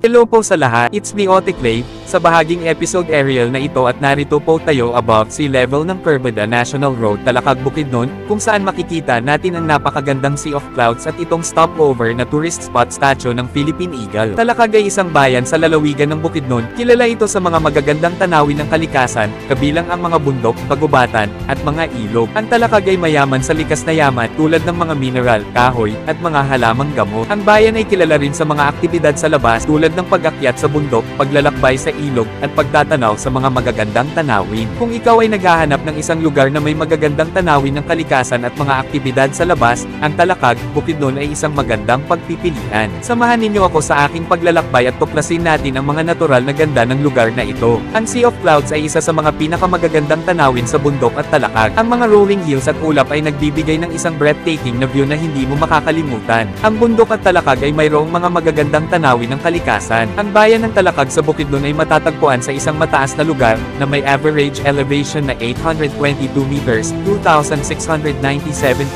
Hello po sa lahat, it's me Oticlay, sa bahaging episode aerial na ito at narito po tayo above sea level ng Curbada National Road Talakag Bukidnon, kung saan makikita natin ang napakagandang sea of clouds at itong stopover na tourist spot statue ng Philippine Eagle. Talakag ay isang bayan sa lalawigan ng Bukidnon, kilala ito sa mga magagandang tanawin ng kalikasan, kabilang ang mga bundok, kagubatan, at mga ilog. Ang Talakag ay mayaman sa likas na yaman tulad ng mga mineral, kahoy, at mga halamang gamot. Ang bayan ay kilala rin sa mga aktibidad sa labas tulad ng pag-akyat sa bundok, paglalakbay sa ilog, at pagtatanaw sa mga magagandang tanawin. Kung ikaw ay naghahanap ng isang lugar na may magagandang tanawin ng kalikasan at mga aktibidad sa labas, ang Talakag, Bukidnon ay isang magandang pagpipilian. Samahan ninyo ako sa aking paglalakbay at tuklasin natin ang mga natural na ganda ng lugar na ito. Ang Sea of Clouds ay isa sa mga pinakamagagandang tanawin sa bundok at Talakag. Ang mga rolling hills at ulap ay nagbibigay ng isang breathtaking na view na hindi mo makakalimutan. Ang bundok at Talakag ay mayroong mga magagandang tanawin ng kalikasan. Ang bayan ng Talakag sa Bukidnon ay matatagpuan sa isang mataas na lugar, na may average elevation na 822 meters, 2,697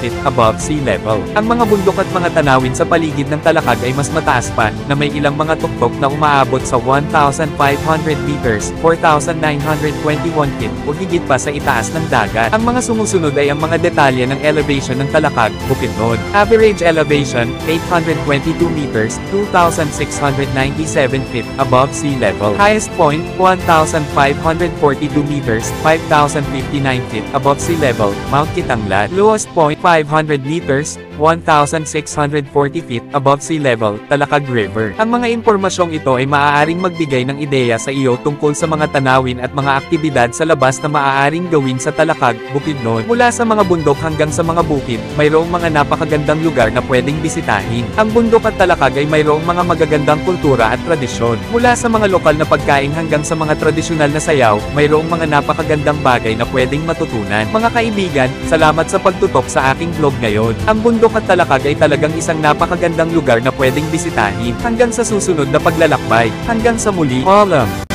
feet above sea level. Ang mga bundok at mga tanawin sa paligid ng Talakag ay mas mataas pa, na may ilang mga tuktok na umaabot sa 1,500 meters, 4,921 feet, o higit pa sa itaas ng dagat. Ang mga sumusunod ay ang mga detalye ng elevation ng Talakag, Bukidnon. Average elevation, 822 meters, 2,697 feet above sea level. Highest point, 1,542 meters, 5,059 feet above sea level, Mount Kitanglad. Lowest point, 500 meters, 1,640 feet above sea level, Talakag River. Ang mga impormasyong ito ay maaaring magbigay ng ideya sa iyo tungkol sa mga tanawin at mga aktibidad sa labas na maaaring gawin sa Talakag, Bukidnon. Mula sa mga bundok hanggang sa mga bukid, mayroong mga napakagandang lugar na pwedeng bisitahin. Ang bundok at Talakag ay mayroong mga magagandang kultura at tradisyon. Mula sa mga lokal na pagkain hanggang sa mga tradisyonal na sayaw, mayroong mga napakagandang bagay na pwedeng matutunan. Mga kaibigan, salamat sa pagtutok sa aking vlog ngayon. Ang bundok at Talakag ay talagang isang napakagandang lugar na pwedeng bisitahin. Hanggang sa susunod na paglalakbay. Hanggang sa muli. Paalam!